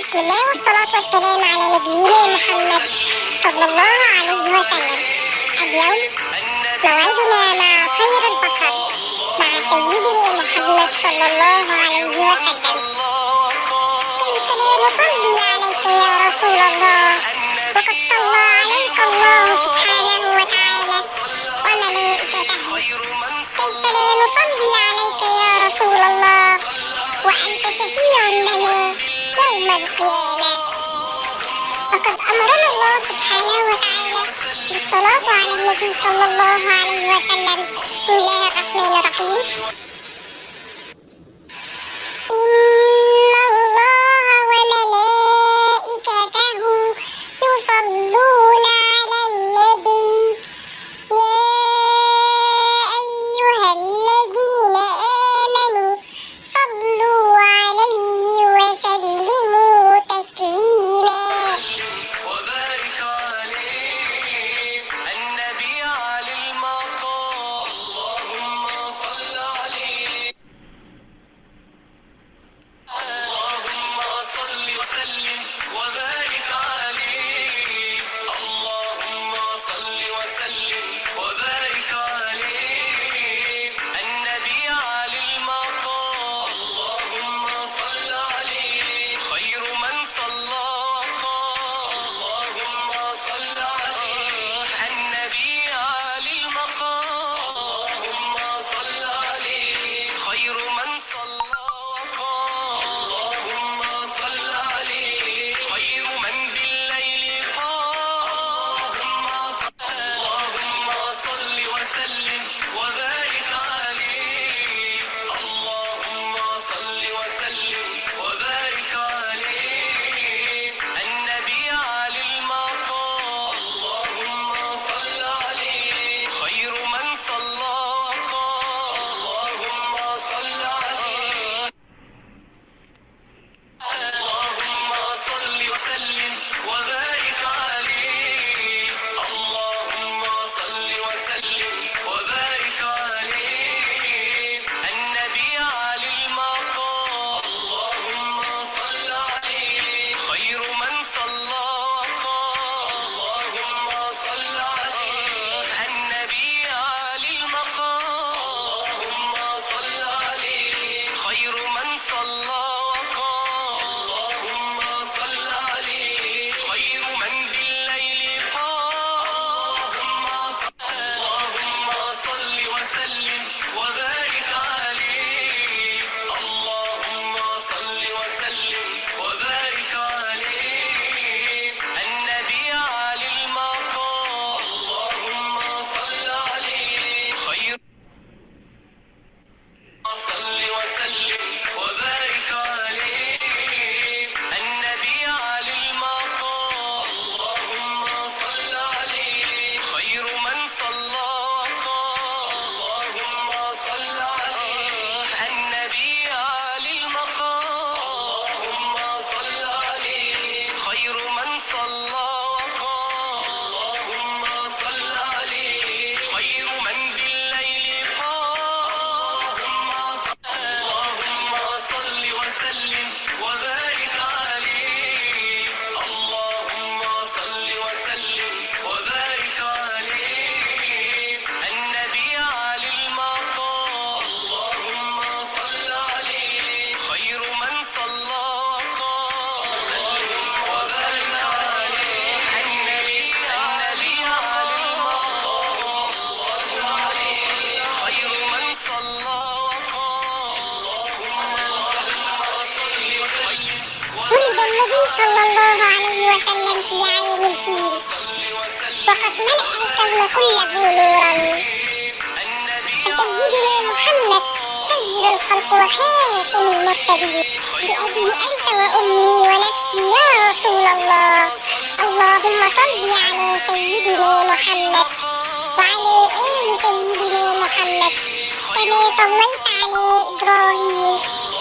بسم الله والصلاة والسلام على نبينا محمد صلى الله عليه وسلم. اليوم موعدنا مع خير البشر، مع سيدنا محمد صلى الله عليه وسلم. كيف لا نصلي عليك يا رسول الله وقد صلى عليك الله سبحانه وتعالى وملائكته؟ كيف لا نصلي عليك يا رسول الله وأنت شفيع لنا يوم القيامة؟ وقد أمرنا الله سبحانه وتعالى بالصلاة على النبي صلى الله عليه وسلم. بسم الله الرحمن الرحيم. إن الله وملائكته يصلون على النبي يا أيها الذين آمنوا صلوا عليه وسلموا تسليما. وبارك عليه النبي على المقام، اللهم صل عليه، اللهم صل وسلم وبارك عليه، اللهم صل وسلم وبارك عليه النبي على المقام، اللهم صل عليه خير من صلى، اللهم صل عليه النبي على المقام، اللهم صل عليه خير من صلى، اللهم صل عليه خير من بالليل قام، اللهم صل وسلم وبارك عليه، اللهم صل وسلم وبارك عليه النبي على المقام، اللهم صل عليه خير من صلى، اللهم صل عليه، اللهم صل وسلم وبارك عليه، اللهم صل وسلم وبارك عليه النبي على المقام، اللهم صل عليه خير من صلى، اللهم صل عليه النبي على المقام، اللهم صل عليه خير من صلى، اللهم صل عليه خير من بالليل قام، اللهم صل وسلم وبارك عليه، اللهم صل وسلم وبارك عليه النبي على المقام، اللهم صل عليه خير صل وسلم وبارك عليه النبي على المقام، اللهم صل عليه خير من صلى، اللهم صل عليه النبي على المقام، اللهم صل عليه خير من صلى، اللهم صل عليه خير من بالليل قام، اللهم صل وسلم وبارك عليه، اللهم صل وسلم وبارك عليه النبي على المقام، اللهم صل عليه خير من صلى، وسلم وبارك عليه النبي على المقام، صل عليه خير من صلى، اللهم صل وسلم ولد النبي صلى الله عليه وسلم في عام الفيل، وقد ملأ الكون كله نورا. فسيدنا محمد سيد الخلق وخاتم المرسلين، بأبي أنت وأمي ونفسي يا رسول الله. اللهم صل على سيدنا محمد وعلى آل سيدنا محمد كما صليت على إبراهيم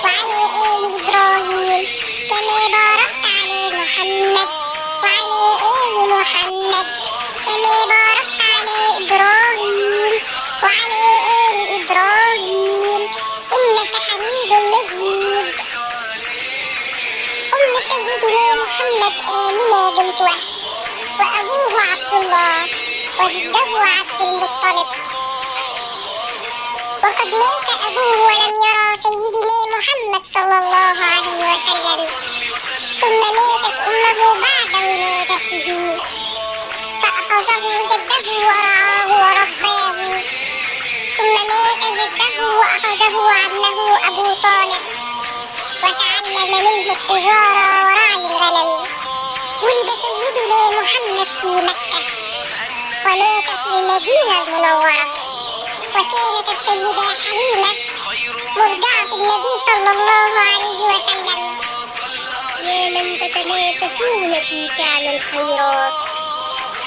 وعلى آل إبراهيم، كما باركت على محمد وعلى آل محمد، كما باركت على إبراهيم وعلى آل إبراهيم إنك حميد مجيد. أم سيدنا محمد آمنة بنت وهب وأبوه عبد الله وجده عبد المطلب. وقد مات أبوه ولم يرى سيدنا محمد صلى الله عليه وسلم، ثم ماتت أمه بعد ولادته، فأخذه جده ورعاه ورباه، ثم مات جده وأخذه عمه أبو طالب وتعلم منه التجارة ورعي الغنم. ولد سيدنا محمد في مكة ومات في المدينة المنورة. وكانت السيدة حليمة مرضعة النبي صلى الله عليه وسلم. يا من تتنافسون في فعل الخيرات،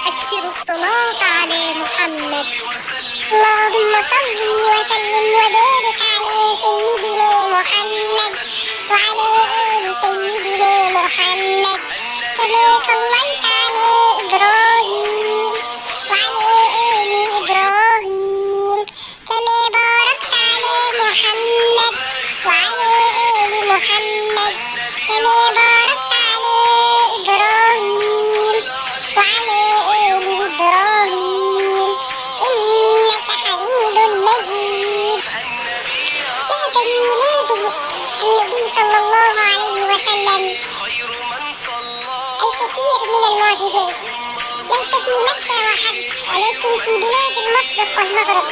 أكثروا الصلاة على محمد. اللهم صل وسلم وبارك على سيدنا محمد وعلى آل سيدنا محمد كما صليت على إبراهيم وعلى آل إبراهيم، كما باركت على محمد وعلى آل محمد كما باركت على إبراهيم وعلى آل إبراهيم إنك حميد مجيد. شهد ميلاد النبي صلى الله عليه وسلم الكثير من المعجزات، ليس في مكة وحد ولكن في بلاد المشرق والمغرب.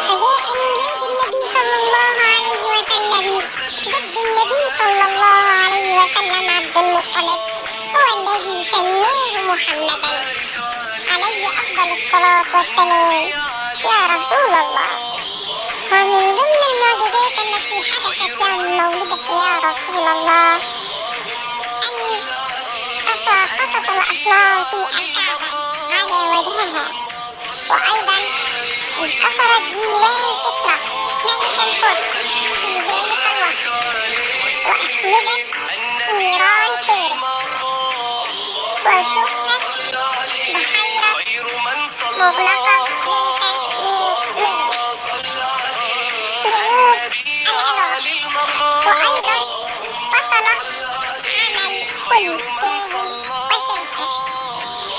فجاء ميلاد النبي صلى الله عليه وسلم جد النبي صلى الله عليه وسلم عبد المطلب هو الذي سماه محمدا عليه أفضل الصلاة والسلام يا رسول الله. ومن ضمن المعجزات التي حدثت يوم مولدك يا رسول الله أن تساقطت الأصنام في الكعبة على وجهها، وأيضا انتصرت ديوان كسرى ملك الفرس في ذلك الوقت، وأحمدت نيران فارس، وشفت بحيرة مغلقة ذات مالح جنوب العراق، وأيضا بطل عمل كل كاهن وساحر.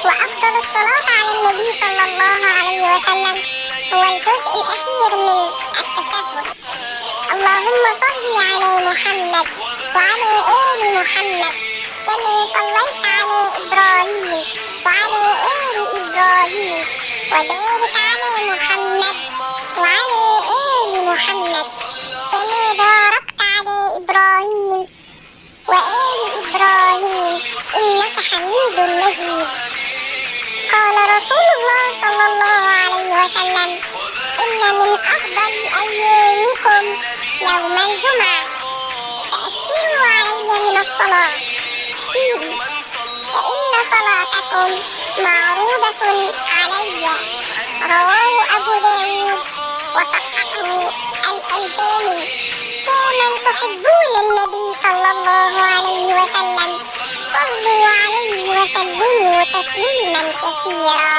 وأفضل الصلاة على النبي صلى الله عليه وسلم هو الجزء الأخير من التشهد. اللهم صل على محمد وعلى آل محمد كما صليت على إبراهيم وعلى آل إبراهيم، وبارك على محمد وعلى آل محمد كما باركت على إبراهيم وآل إبراهيم إنك حميد مجيد. قال رسول الله صلى الله عليه وسلم إن من أفضل أيامكم يوم الجمعة، فأكثروا علي من الصلاة فيه، فإن صلاتكم معروضة علي. رواه أبو داود وصححه الألباني. فمن تحبون النبي صلى الله عليه وسلم صلوا عليه وسلموا تسليما كثيرا.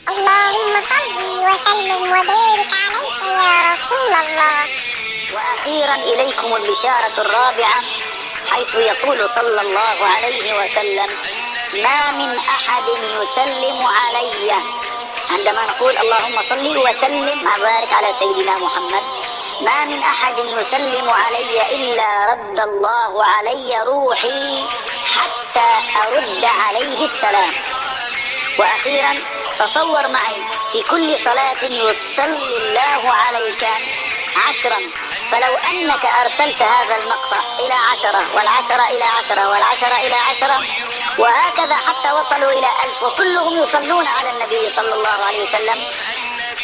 اللهم صل وسلم وبارك عليك يا رسول الله. وأخيرا إليكم البشارة الرابعة، حيث يقول صلى الله عليه وسلم: ما من أحد يسلم علي. عندما نقول اللهم صل وسلم وبارك على سيدنا محمد، ما من أحد يسلم علي إلا رد الله علي روحي حتى أرد عليه السلام. وأخيرا تصور معي في كل صلاة يصلي الله عليك 10، فلو أنك أرسلت هذا المقطع إلى 10 والعشرة إلى 10 والعشرة إلى 10 وهكذا حتى وصلوا إلى 1000 وكلهم يصلون على النبي صلى الله عليه وسلم،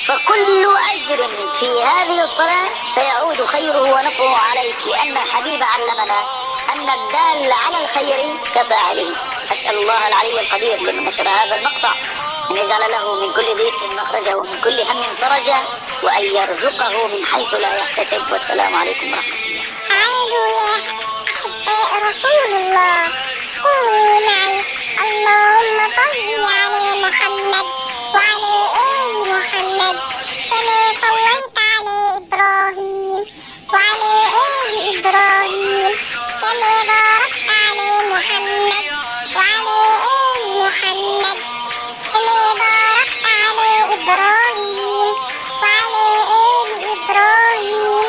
فكل أجر في هذه الصلاة سيعود خيره ونفعه عليك، لأن الحبيب علمنا أن الدال على الخير كفاعله. أسأل الله العلي القدير لمن نشر هذا المقطع أن يجعل له من كل ضيق مخرجا ومن كل هم فرجا، وأن يرزقه من حيث لا يحتسب. والسلام عليكم ورحمة الله. تعالوا يا أحباء رسول الله، قولوا معي: اللهم صل على محمد وعلى آل محمد كما صليت على إبراهيم وعلى آل إبراهيم كما باركت على محمد وعلى آل محمد كما باركت على إبراهيم وعلى آل إبراهيم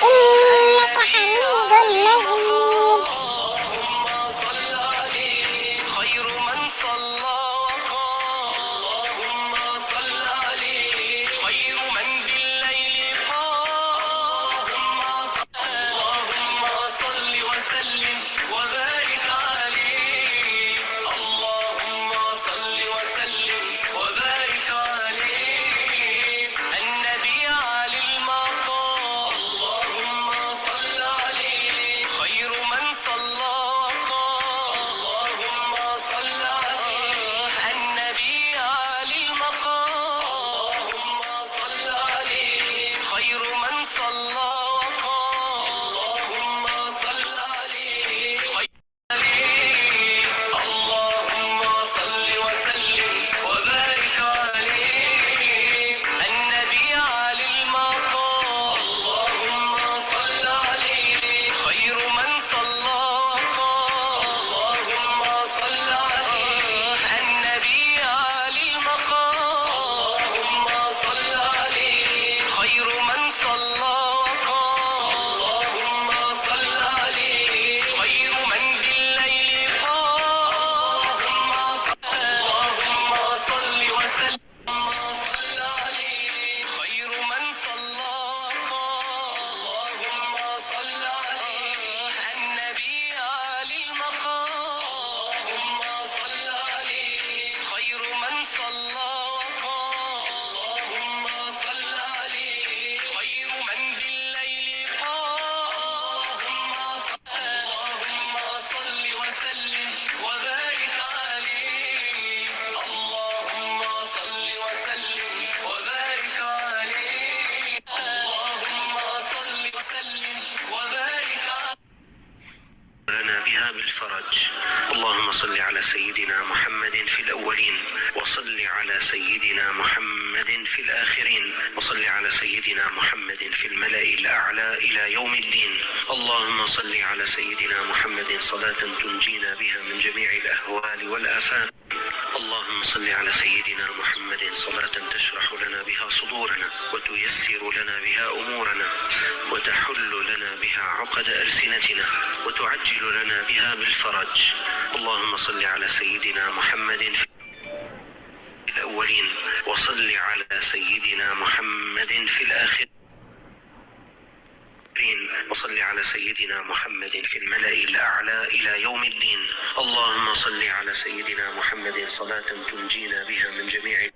إنك حميد مجيد. اللهم صل عليه خير من صلى وقام. اللهم صل عليه خير من بالليل قام. اللهم صل وسلم وبارك عليه. اللهم صل وسلم وبارك عليه. النبي علي المقام. اللهم صل عليه خير من صلى وقام. اللهم صل عليه النبي علي المقام. اللهم صل عليه خير من صلى وقام. اللهم صل عليه اللهم صل وسلم وبارك عليه. النبي علي المقام. اللهم صل عليه خير من صلى وقام. اللهم صل عليه النبي علي المقام. اللهم صل عليه خير من صلى وقام. اللهم صل عليه خير من بالليل قام. اللهم صل وسلم صل عليه خير من صلى وقام. اللهم صل عليه النبي علي المقام. اللهم صل عليه خير من صلى وقام. اللهم صل عليه خير من بالليل قام. اللهم صل وسلم وبارك عليه. اللهم صل وسلم وبارك عليه. اللهم صل وسلم وبارك لنا بها بالفرج. اللهم صل على سيدنا محمد في الأولين، وصل على سيدنا محمد في الآخرين، وصل على سيدنا محمد في الملأ الأعلى إلى يوم الدين. اللهم صل على سيدنا محمد صلاة تنجينا بها من جميع الأهوال والآفات. اللهم صل على سيدنا محمد صلاة تشرح لنا بها صدورنا، وتيسر لنا بها أمورنا، وتحل لنا بها عقد ألسنتنا، وتعجل لنا بها بالفرج. اللهم صل على سيدنا محمد في الأولين، وصل على سيدنا محمد في الآخرين، وصل على سيدنا محمد في الملأ الأعلى إلى يوم الدين. اللهم صل على سيدنا محمد صلاة تنجينا بها من جميع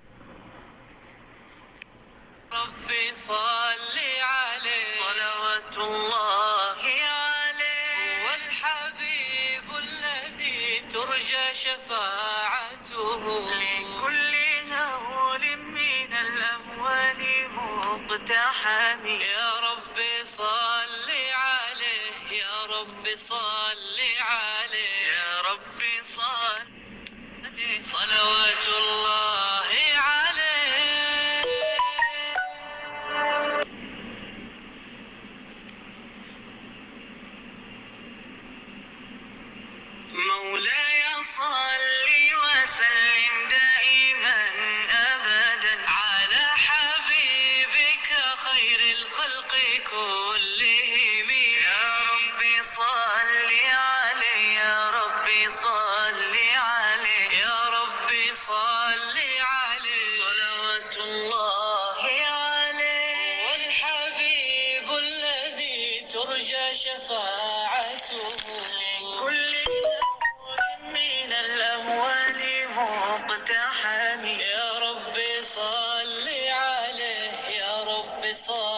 ربي صل عليه صلوات الله عليه. هو الحبيب الذي ترجى شفاعته لكل هول من الأهوال مقتحم. يا ربي صل عليه يا ربي صل عليه يا ربي صل صلوات الله عليه. مولاي صل وسلم دائما أبدا على حبيبك خير الخلق كلهم. يا ربي صل عليه يا ربي صل عليه يا ربي صل عليه صلوات الله عليه. والحبيب الذي ترجى شفاعته لكل من الأهوال مقتحم. يا ربي صل عليه يا ربي صل